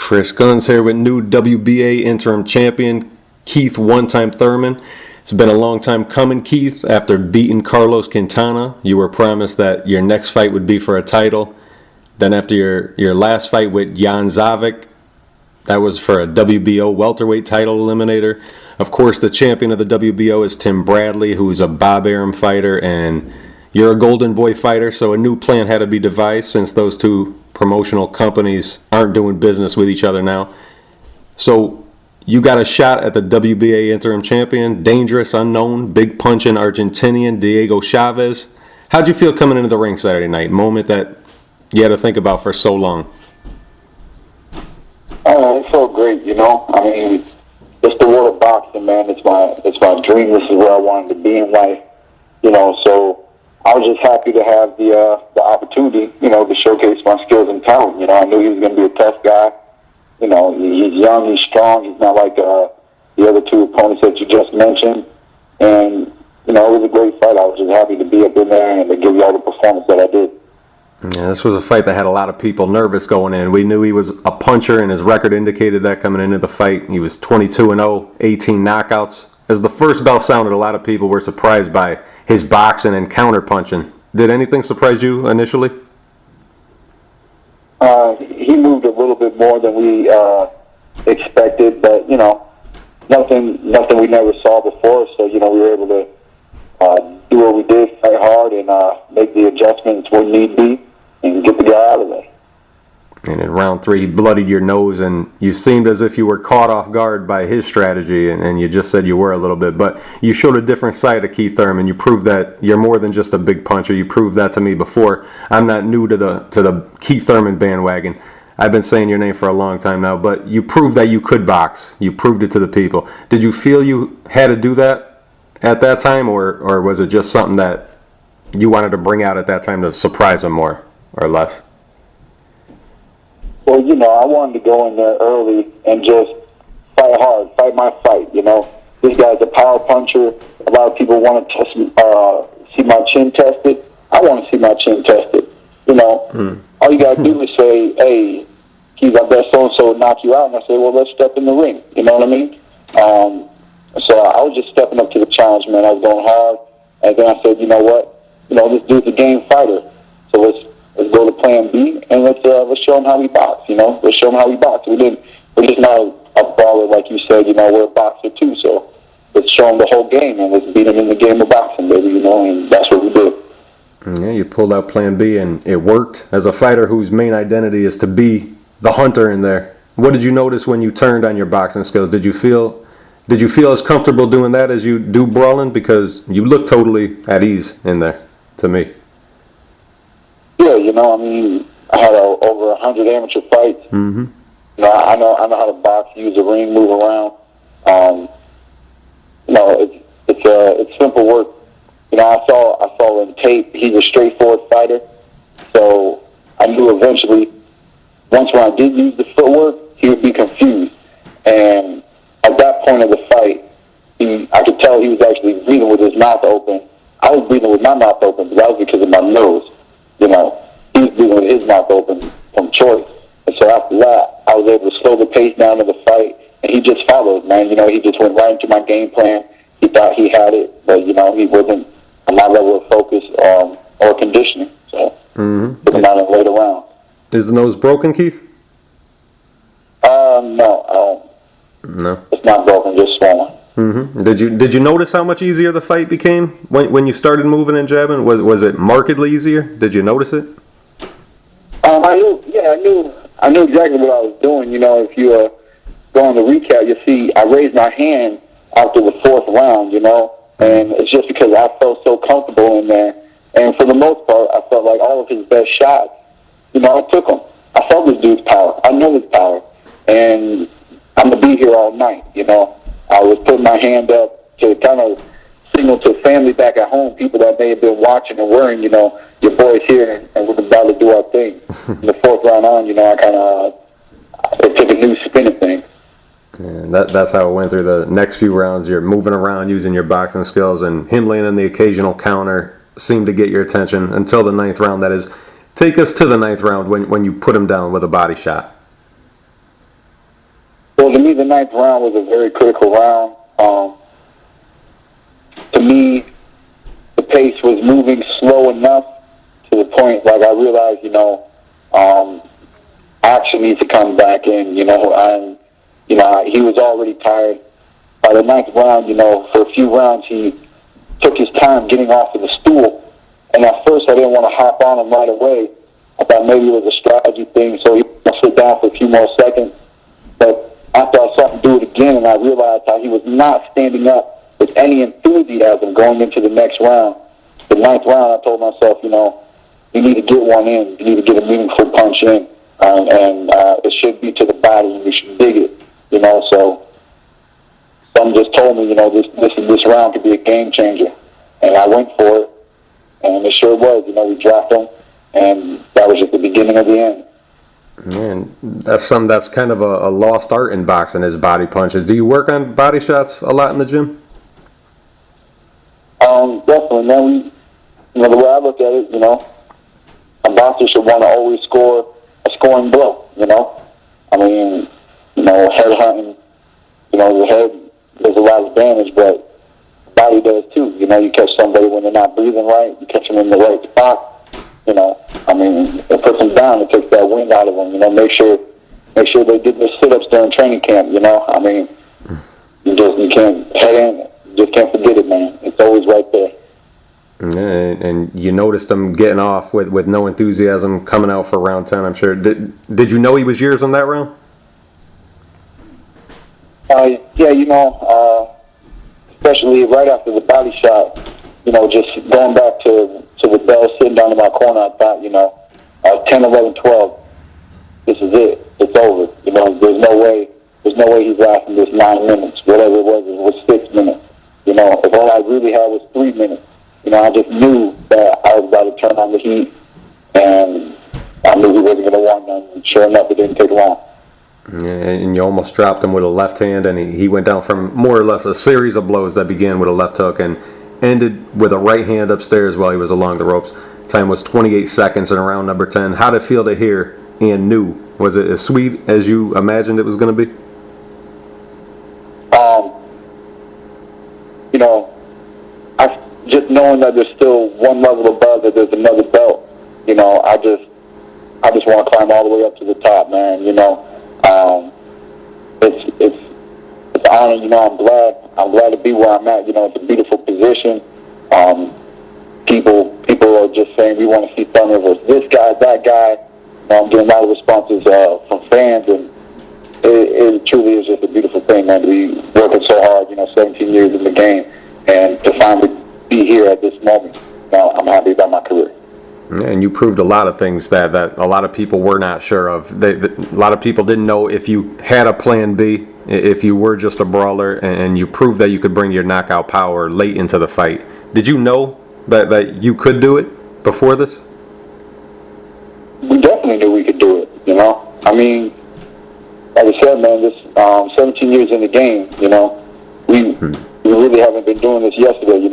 Chris Gunzz here with new WBA interim champion, Keith one-time Thurman. It's been a long time coming, Keith. After beating Carlos Quintana, you were promised that your next fight would be for a title. Then after your last fight with Jan Zavik, that was for a WBO welterweight title eliminator. Of course, the champion of the WBO is Tim Bradley, who's a Bob Arum fighter, and you're a Golden Boy fighter, so a new plan had to be devised since those two promotional companies aren't doing business with each other now. So you got a shot at the WBA interim champion, dangerous, unknown, big punching Argentinian Diego Chavez. How'd you feel coming into the ring Saturday night? Moment that you had to think about for so long. It felt great, you know. I mean, it's the world of boxing, man. It's my dream. This is where I wanted to be in life, you know. So I was just happy to have the opportunity, you know, to showcase my skills and talent. You know, I knew he was going to be a tough guy. You know, he's young, he's strong. He's not like the other two opponents that you just mentioned. And, you know, it was a great fight. I was just happy to be up in there and to give you all the performance that I did. Yeah, this was a fight that had a lot of people nervous going in. We knew he was a puncher, and his record indicated that coming into the fight. He was 22-0, 18 knockouts. As the first bell sounded, a lot of people were surprised by his boxing and counter-punching. Did anything surprise you initially? He moved a little bit more than we expected, but, you know, nothing we never saw before. So, you know, we were able to do what we did, fight hard, and make the adjustments where need be, and get the guy out of there. And in round 3, he bloodied your nose, and you seemed as if you were caught off guard by his strategy, and you just said you were a little bit. But you showed a different side of Keith Thurman. You proved that you're more than just a big puncher. You proved that to me before. I'm not new to the Keith Thurman bandwagon. I've been saying your name for a long time now, but you proved that you could box. You proved it to the people. Did you feel you had to do that at that time, or was it just something that you wanted to bring out at that time to surprise them more or less? Well, you know, I wanted to go in there early and just fight hard, fight my fight, you know. This guy's a power puncher. A lot of people want to see my chin tested. I want to see my chin tested, you know. All you got to do is say, hey, Keith, I bet so-and-so will knock you out. And I say, well, let's step in the ring. You know what I mean? So I was just stepping up to the challenge, man. I was going hard. And then I said, you know what? You know, this dude's a game fighter. So let's go to plan B, and let's show him how we box, you know. Let's show him how we box. We're just not a brawler, like you said, you know, we're a boxer too, so let's show him the whole game, and let's beat him in the game of boxing, baby, you know, and that's what we did. Yeah, you pulled out plan B, and it worked. As a fighter whose main identity is to be the hunter in there, what did you notice when you turned on your boxing skills? Did you feel as comfortable doing that as you do brawling? Because you look totally at ease in there, to me. Yeah, you know, I mean, I had over 100 amateur fights. You know, I know how to box, use the ring, move around. You know, it's simple work. You know, I saw in tape he's a straightforward fighter. So I knew eventually, once when I did use the footwork, he would be confused. And at that point of the fight, I could tell he was actually breathing with his mouth open. I was breathing with my mouth open, but that was because of my nose. You know, he was breathing with his mouth open from choice. And so after that, I was able to slow the pace down of the fight, and he just followed, man. You know, he just went right into my game plan. He thought he had it, but, you know, he wasn't on my level of focus or conditioning. So took him out in the later round. Is the nose broken, Keith? No, I don't. No. It's not broken, just swollen. Did you notice how much easier the fight became when you started moving and jabbing? Was it markedly easier? Did you notice it? I knew exactly what I was doing. You know, if you go on the recap, you see I raised my hand after the 4th round. You know, and it's just because I felt so comfortable in there. And for the most part, I felt like all of his best shots, you know, I took them. I felt this dude's power. I know his power, and I'm gonna be here all night. You know. I was putting my hand up to kind of signal to family back at home, people that may have been watching and worrying, you know, your boy's here and we're about to do our thing. In the 4th round on, you know, I kind of it took a new spin of things. And that's how it went through the next few rounds. You're moving around using your boxing skills, and him laying in the occasional counter seemed to get your attention until the 9th round. That is, take us to the 9th round when you put him down with a body shot. Well, to me, the ninth round was a very critical round. To me, the pace was moving slow enough to the point, like I realized, I actually need to come back in, and, he was already tired. By the ninth round, for a few rounds, he took his time getting off of the stool. And at first, I didn't want to hop on him right away. I thought maybe it was a strategy thing, so he would sit down for a few more seconds. But after I saw him do it again, and I realized how he was not standing up with any enthusiasm going into the next round. The ninth round, I told myself, you need to get one in. You need to get a meaningful punch in. And it should be to the body, and you should dig it, So someone just told me, this round could be a game changer. And I went for it, and it sure was. We dropped him, and that was just the beginning of the end. Man, that's kind of a lost art in boxing, is body punches. Do you work on body shots a lot in the gym? Definitely, man. The way I look at it, a boxer should want to always score a scoring blow, I mean, head hunting, the head does a lot of damage, but the body does too. You catch somebody when they're not breathing right, you catch them in the right spot, it puts them down, it takes that wind out of them, make sure they did their sit-ups during training camp, you can't head in, you just can't forget it, man. It's always right there. And you noticed him getting off with no enthusiasm coming out for round 10, I'm sure. Did you know he was yours on that round? Yeah, especially right after the body shot, just going back to the bell sitting down in my corner, I thought, 10, 11, 12, this is it. It's over. There's no way he's lasting this 9 minutes, whatever it was 6 minutes. If all I really had was 3 minutes, I just knew that I was about to turn on the heat, and I knew he wasn't going to want none. And sure enough, it didn't take long. And you almost dropped him with a left hand, and he went down from more or less a series of blows that began with a left hook and ended with a right hand upstairs while he was along the ropes. Time was 28 seconds in round number 10. How did it feel to hear and knew? Was it as sweet as you imagined it was going to be? Just knowing that there's still one level above, that there's another belt, I just want to climb all the way up to the top, man. It's an honor. I'm glad to be where I'm at. It's a beautiful position. People are just saying we want to see Thurman versus this guy, that guy. I'm getting a lot of responses from fans, and it truly is just a beautiful thing, man. To be working so hard, 17 years in the game, and to finally be here at this moment. I'm happy about my career. And you proved a lot of things that a lot of people were not sure of. A lot of people didn't know if you had a plan B, if you were just a brawler, and you proved that you could bring your knockout power late into the fight. Did you know that you could do it before this? We definitely knew we could do it, Like I said, man, this 17 years in the game, we really haven't been doing this yesterday,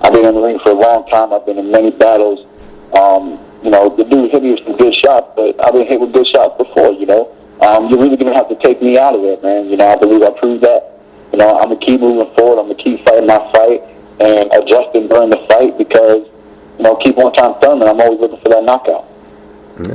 I've been in the ring for a long time. I've been in many battles. The dude hit me with some good shots, but I've been hit with good shots before, You're really going to have to take me out of it, man. I believe I proved that. I'm going to keep moving forward. I'm going to keep fighting my fight and adjusting during the fight because, keep on time Thurman. I'm always looking for that knockout.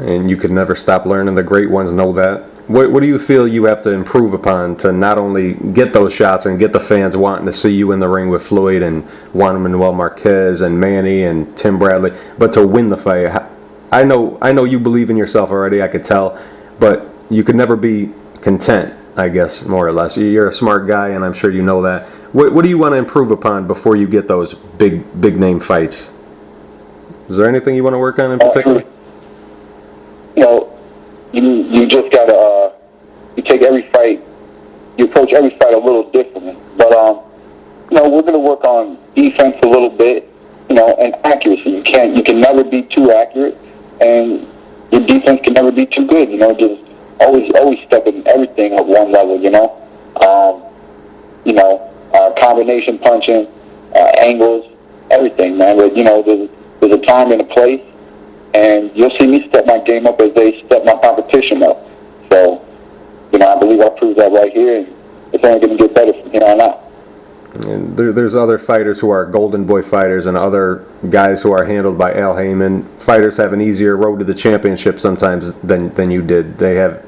And you could never stop learning. The great ones know that. What do you feel you have to improve upon to not only get those shots and get the fans wanting to see you in the ring with Floyd and Juan Manuel Marquez and Manny and Tim Bradley, but to win the fight? I know you believe in yourself already, I could tell, but you could never be content, I guess, more or less. You're a smart guy, and I'm sure you know that. What do you want to improve upon before you get those big name fights? Is there anything you want to work on in particular? You just gotta you take every fight, you approach every fight a little differently. But we're gonna work on defense a little bit, and accuracy. You can never be too accurate, and your defense can never be too good. Just always step in everything at one level. Combination punching, angles, everything, man. But there's a time and a place. And you'll see me step my game up as they step my competition up. So, I believe I proved that right here, and it's only going to get better from here on out. And there's other fighters who are Golden Boy fighters and other guys who are handled by Al Heyman. Fighters have an easier road to the championship sometimes than you did. They have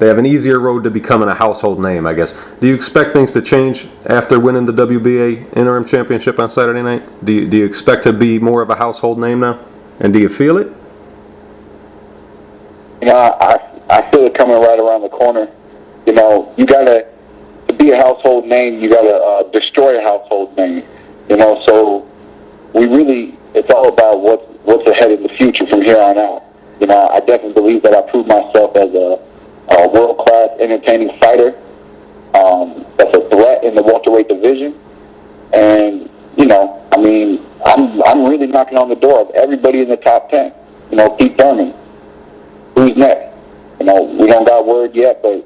an easier road to becoming a household name, I guess. Do you expect things to change after winning the WBA interim championship on Saturday night? Do you expect to be more of a household name now? And do you feel it? I feel it coming right around the corner. You gotta, to be a household name, you gotta destroy a household name. So it's all about what's ahead in the future from here on out. I definitely believe that I proved myself as a world-class, entertaining fighter. That's a threat in the welterweight division, and I'm really knocking on the door of everybody in the top 10. Pete Thurman. Who's next? We don't got word yet, but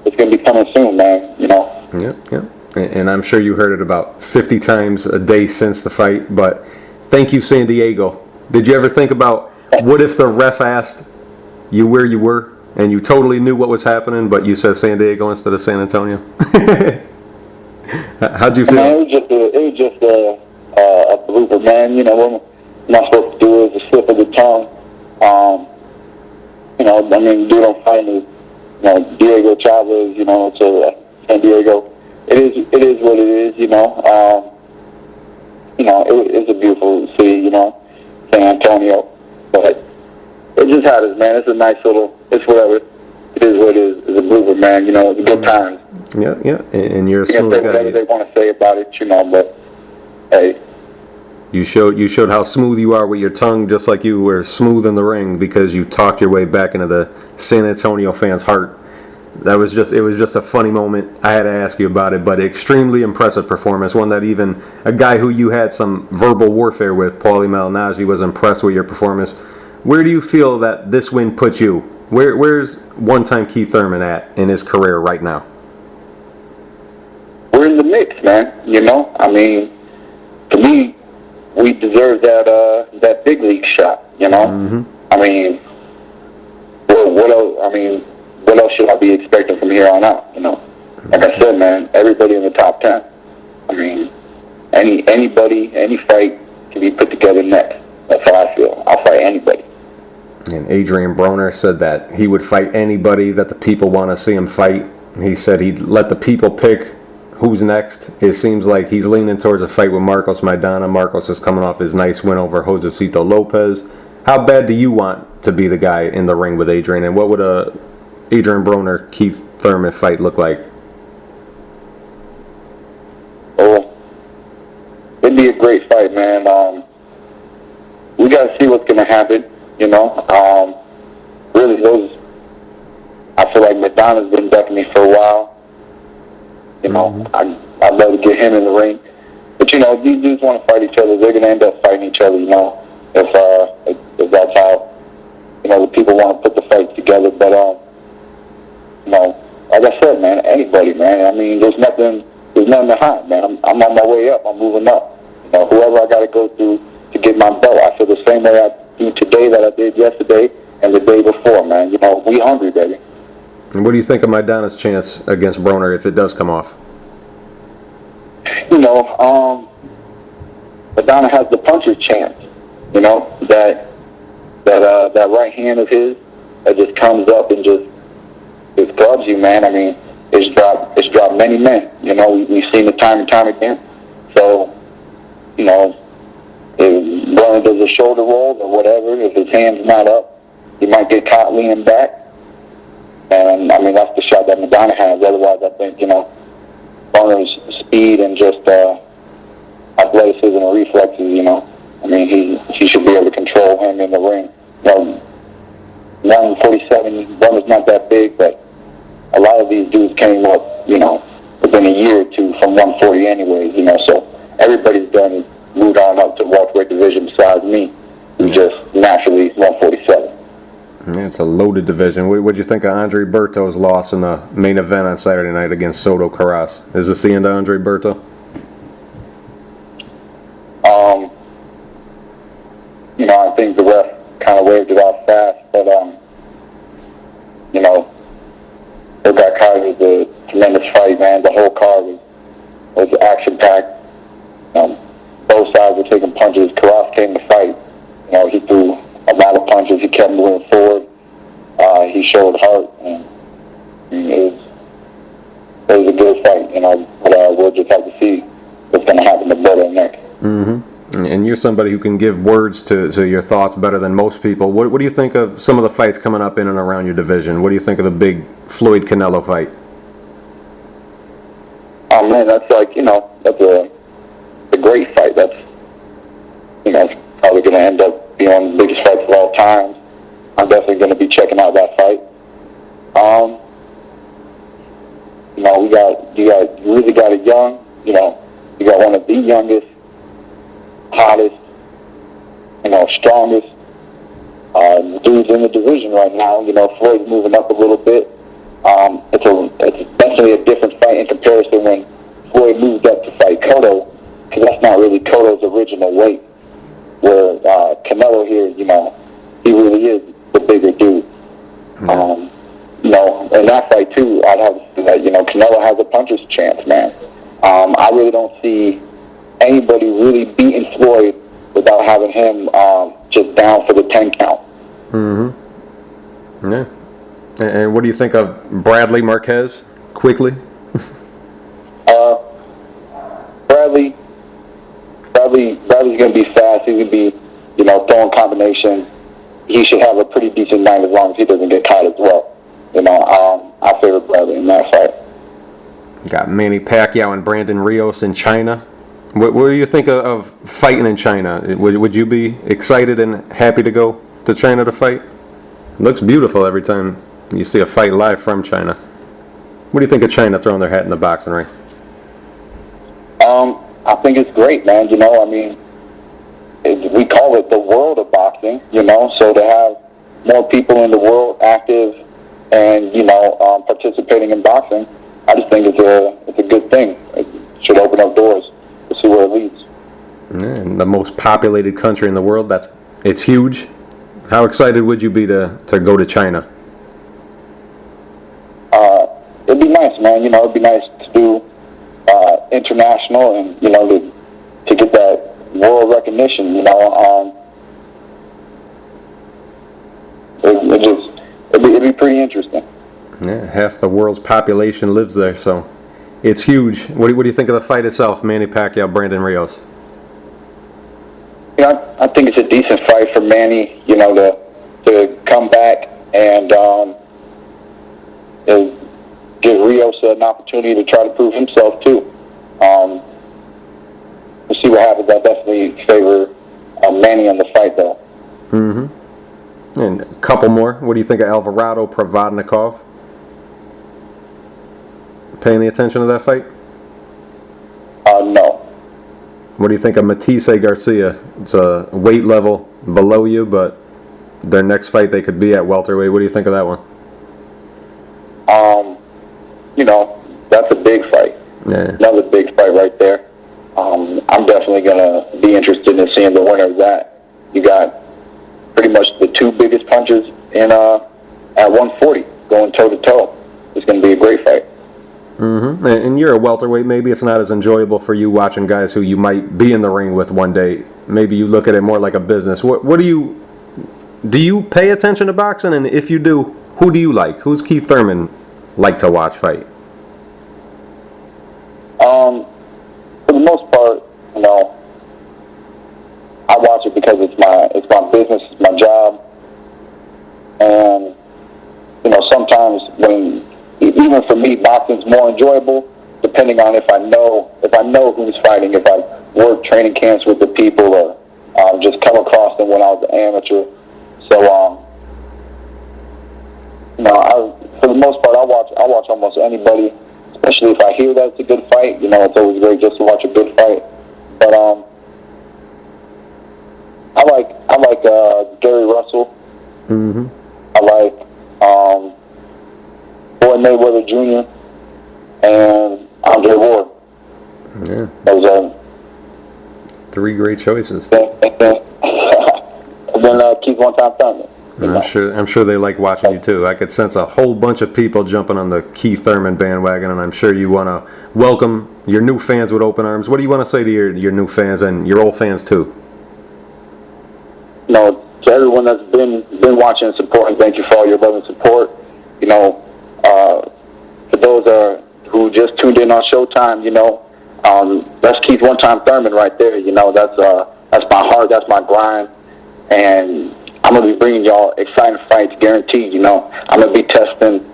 it's gonna be coming soon, man. Yeah. And I'm sure you heard it about 50 times a day since the fight. But thank you, San Diego. Did you ever think about what if the ref asked you where you were? And you totally knew what was happening, but you said San Diego instead of San Antonio. How'd you feel? It was just a blooper, man. What I'm not supposed to do is a slip of the tongue. Dude, I'm fighting, Diego Chavez, to San Diego. It is what it is, it's a beautiful city, San Antonio, but it just happens, man. It's a nice it's whatever. It is what it is. It's a blooper, man. It's a good time. Yeah. And you're a smooth guy. Whatever they want to say about it, but hey. You showed how smooth you are with your tongue, just like you were smooth in the ring, because you talked your way back into the San Antonio fans' heart. It was just a funny moment. I had to ask you about it, but extremely impressive performance. One that even a guy who you had some verbal warfare with, Paulie Malignaggi, was impressed with your performance. Where do you feel that this win puts you? Where's one-time Keith Thurman at in his career right now? We're in the mix, man. To me, we deserve that big league shot. Mm-hmm. What else should I be expecting from here on out? Like I said, man, everybody in the top 10. Anybody, any fight can be put together next. That's how I feel. I'll fight anybody. And Adrian Broner said that he would fight anybody that the people want to see him fight. He said he'd let the people pick who's next. It seems like he's leaning towards a fight with Marcos Maidana. Marcos is coming off his nice win over Josecito Lopez. How bad do you want to be the guy in the ring with Adrian? And what would a Adrian Broner Keith Thurman fight look like? Oh, it'd be a great fight, man. We got to see what's going to happen. Really, I feel like Madonna's been ducking me for a while. Mm-hmm. I'd love to get him in the ring. But, these dudes want to fight each other. They're going to end up fighting each other, if that's how, the people want to put the fights together. But, like I said, man, anybody, man. There's nothing to hide, man. I'm on my way up. I'm moving up. Whoever I got to go through to get my belt, I feel the same way I do today that I did yesterday and the day before, man. We hungry, baby. And what do you think of Maidana's chance against Broner if it does come off? Maidana has the puncher's chance. That right hand of his that just comes up and just clubs you, man. It's dropped many men. We've seen it time and time again. So, if Broner does a shoulder roll or whatever, if his hand's not up, he might get caught leaning back. And, that's the shot that Maidana has. Otherwise, I think, Broner's speed and just athleticism and reflexes, he should be able to control him in the ring. 147, Broner's not that big, but a lot of these dudes came up, within a year or two from 140 anyways, so everybody's moved on up to welterweight division besides me, who just naturally 147. Yeah, it's a loaded division. What do you think of Andre Berto's loss in the main event on Saturday night against Soto Carras? Is this the end of Andre Berto? I think the ref kind of waved it off fast, but, there got tremendous fight, man. The whole card was action packed. Both sides were taking punches. Karaf came to fight. He threw a lot of punches. He kept moving forward. He showed heart, and it was a good fight. But we'll just have to see what's going to happen to Butler next. Mm-hmm. And you're somebody who can give words to your thoughts better than most people. What do you think of some of the fights coming up in and around your division? What do you think of the big Floyd-Canelo fight? Oh, man, that's that's a great fight. That's, probably going to end up being one of the biggest fights of all time. I'm definitely going to be checking out that fight. You really got a young, you got one of the youngest, hottest, strongest dudes in the division right now. Floyd's moving up a little bit. It's definitely a different fight in comparison when Floyd moved up to fight Cotto, because that's not really Cotto's original weight. Where Canelo here, he really is the bigger dude. Mm-hmm. In that fight too, I'd have to say that Canelo has a puncher's chance, man. I really don't see anybody really beating Floyd without having him just down for the 10 count. Mm-hmm. Yeah. And what do you think of Bradley Marquez, quickly? Bradley's going to be fast. He's going to be, throwing combinations. He should have a pretty decent night as long as he doesn't get caught as well. I favor Bradley in that fight. Got Manny Pacquiao and Brandon Rios in China. What do you think of fighting in China? Would you be excited and happy to go to China to fight? It looks beautiful every time you see a fight live from China. What do you think of China throwing their hat in the boxing ring? I think it's great, man. We call it the world of boxing, so to have more people in the world active and, participating in boxing, I just think it's a good thing. It should open up doors to see where it leads. And the most populated country in the world, it's huge. How excited would you be to go to China? It'd be nice, man. It'd be nice to do international and, to get that world recognition, it'd be pretty interesting. Yeah, half the world's population lives there, so it's huge. What do you think of the fight itself, Manny Pacquiao, Brandon Rios? I think it's a decent fight for Manny, to come back and give Rios an opportunity to try to prove himself too. We'll see what happens. I definitely favor Manny on the fight, though. Mm-hmm. And a couple more. What do you think of Alvarado Provodnikov? Pay any attention to that fight? No. What do you think of Matisse Garcia? It's a weight level below you, but their next fight they could be at welterweight. What do you think of that one? That's a big fight. Yeah. Another big fight right there. I'm definitely going to be interested in seeing the winner of that. You got pretty much the two biggest punchers at 140 going toe-to-toe. It's going to be a great fight. Mm-hmm. And you're a welterweight. Maybe it's not as enjoyable for you watching guys who you might be in the ring with one day. Maybe you look at it more like a business. What do you pay attention to boxing? And if you do, who do you like? Who's Keith Thurman like to watch fight? For the most part, I watch it because it's my business, it's my job, and sometimes even for me, boxing's more enjoyable depending on if I know who's fighting, if I work training camps with the people, or just come across them when I was an amateur. So for the most part, I watch almost anybody, especially if I hear that it's a good fight. It's always great just to watch a good fight. But I like Gary Russell. Mm-hmm. I like Floyd Mayweather Jr. and Andre Ward. Yeah. Those are three great choices. and then Keith one-time Thurman. You know? I'm sure they like watching you too. I could sense a whole bunch of people jumping on the Keith Thurman bandwagon, and I'm sure you want to welcome your new fans with open arms. What do you want to say to your new fans and your old fans too? You know, to everyone that's been watching and supporting, thank you for all your love and support. You know, for those who just tuned in on Showtime, you know, that's Keith one-time Thurman right there. You know, that's my heart, that's my grind, and I'm gonna be bringing y'all exciting fights, guaranteed. You know, I'm gonna be testing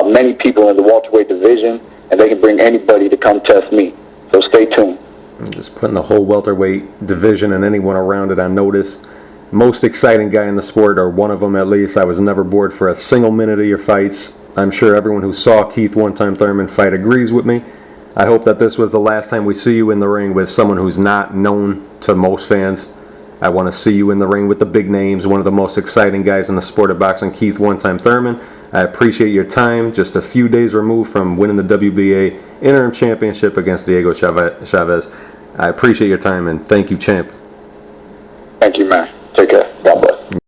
many people in the welterweight division, and they can bring anybody to come test me. So stay tuned. I'm just putting the whole welterweight division and anyone around it on notice. Most exciting guy in the sport, or one of them at least. I was never bored for a single minute of your fights. I'm sure everyone who saw Keith one-time Thurman fight agrees with me. I hope that this was the last time we see you in the ring with someone who's not known to most fans. I want to see you in the ring with the big names, one of the most exciting guys in the sport of boxing, Keith one-time Thurman. I appreciate your time, just a few days removed from winning the WBA interim championship against Diego Chavez. I appreciate your time, and thank you, champ. Thank you, man. Take care. God bless.